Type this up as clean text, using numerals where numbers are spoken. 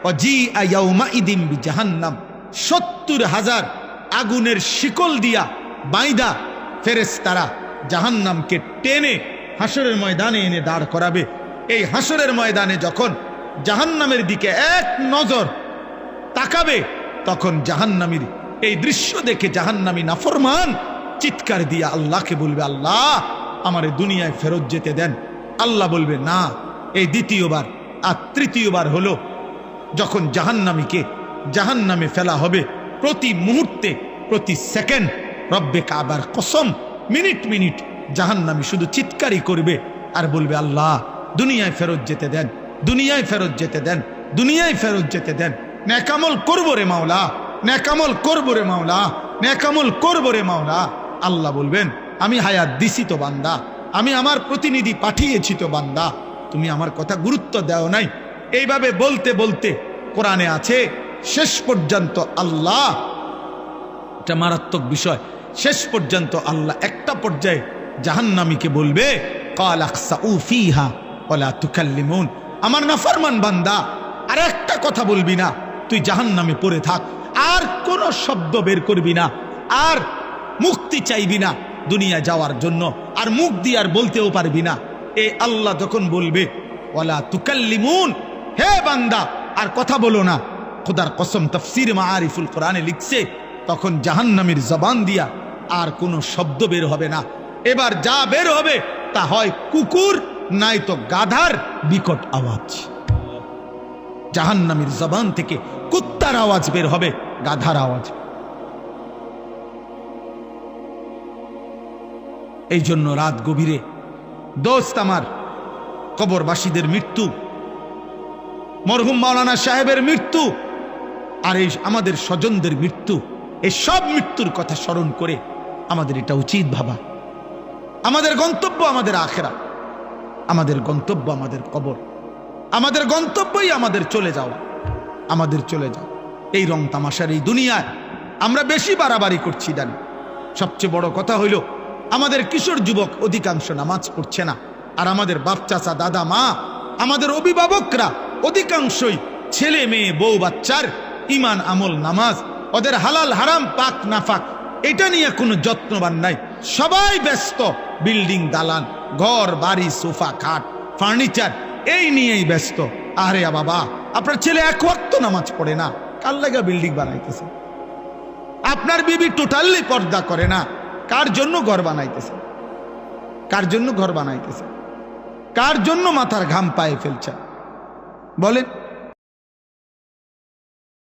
ওয়াজিআ ইয়াউমাইদিন বিজাহান্নাম, ৭০,০০০ আগুনের শিকল দিয়া বাইদা ফেরেশতারা জাহান্নামকে টেনে হাসরের ময়দানে এনে দাঁড় করাবে। এই হাসরের ময়দানে যখন জাহান্নামের দিকে এক নজর তাকাবে, তখন জাহান্নামীর এই দৃশ্য দেখে জাহান্নামী নাফরমান চিৎকার দিয়া আল্লাহকে বলবে, আল্লাহ আমারে দুনিয়ায় ফেরত যেতে দেন। আল্লাহ বলবে না। এই দ্বিতীয়বার। আর তৃতীয়বার হলো যখন জাহান্নামীকে জাহান্নামে ফেলা হবে, প্রতি মুহূর্তে প্রতি সেকেন্ড রব্বে কাবার কসম মিনিট মিনিট জাহান্নামী শুধু চিৎকারই করবে আর বলবে, আল্লাহ দুনিয়ায় ফেরত যেতে দেন, দুনিয়ায় ফেরত যেতে দেন, দুনিয়ায় ফেরত যেতে দেন। নেকামল করবো রে মাওলা, নেকামল করবো রে মাওলা, নেকামল করবো রে মাওলা। আল্লাহ বলবেন, আমি হায়াত দিছি তো বান্দা, আমি আমার প্রতিনিধি পাঠিয়েছি তো বান্দা, তুমি আমার কথা গুরুত্ব দাও নাই। এইভাবে বলতে বলতে কোরআনে আছে শেষ পর্যন্ত আল্লাহ, এটা মারাত্মক বিষয়, শেষ পর্যন্ত আল্লাহ একটা পর্যায়ে জাহান্নামীকে বলবে, ক্বাল আখসাউ ফীহা ওয়ালা তুকাল্লিমুন, আমার নাফরমান বান্দা আর একটা কথা বলবি না, তুই জাহান্নামে পড়ে থাক, আর কোন শব্দ বের করবি না, আর মুক্তি চাইবি না দুনিয়া যাওয়ার জন্য, আর মুখ দিয়ে আর বলতেও পারবি না। এ আল্লাহ যখন বলবে ওয়ালা তুকাল্লিমুন, হে বান্দা আর কথা বলো না, খোদার কসম তাফসীর মাআরিফুল কোরআনে লিখছে, তখন জাহান্নামীর জবান দিয়া আর কোনো শব্দ বের হবে না। এবার যা বের হবে তা হয় কুকুর নাই তো গাধার বিকট আওয়াজ। জাহান্নামীর জবান থেকে কুত্তার আওয়াজ বের হবে, গাধার আওয়াজ। এই জন্য রাত গভীরে দোস্ত আমার, কবরবাসীদের মৃত্যু, মরহুম মাওলানা সাহেবের মৃত্যু, আর এই আমাদের স্বজনদের মৃত্যু, এই সব মৃত্যুর কথা স্মরণ করে আমাদের এটা উচিত ভাবা, আমাদের গন্তব্য আমাদের আখিরাত, আমাদের গন্তব্য আমাদের কবর, আমাদের গন্তব্যই আমাদের চলে যাওয়া, আমাদের চলে যাওয়া। এই রং তামাশার এই দুনিয়ায় আমরা বেশি বাড়াবাড়ি করছি জানি। সবচেয়ে বড় কথা হইল আমাদের কিশোর যুবক অধিকাংশ নামাজ পড়ছে না, আর আমাদের বাপ চাচা দাদা মা, আমাদের অভিভাবকরা অধিকাংশই ছেলে মেয়ে বউ বাচ্চার ইমান আমল নামাজ, ওদের হালাল হারাম পাক নাফাক এটা নিয়ে কোনো যত্নবান নাই। সবাই ব্যস্ত বিল্ডিং দালান, ঘর বাড়ি, সোফা খাট ফার্নিচার, এই নিয়েই ব্যস্ত। আরে বাবা, আপনার ছেলে এক ওয়াক্ত নামাজ পড়ে না, কার লাগা বিল্ডিং বানাইতেছে? আপনার বিবি টোটালি পর্দা করে না, কার জন্য ঘর বানাইতেছে? কার জন্য ঘর বানাইতেছে? কার জন্য মাথার ঘাম পায়ে ফেলছে বলেন?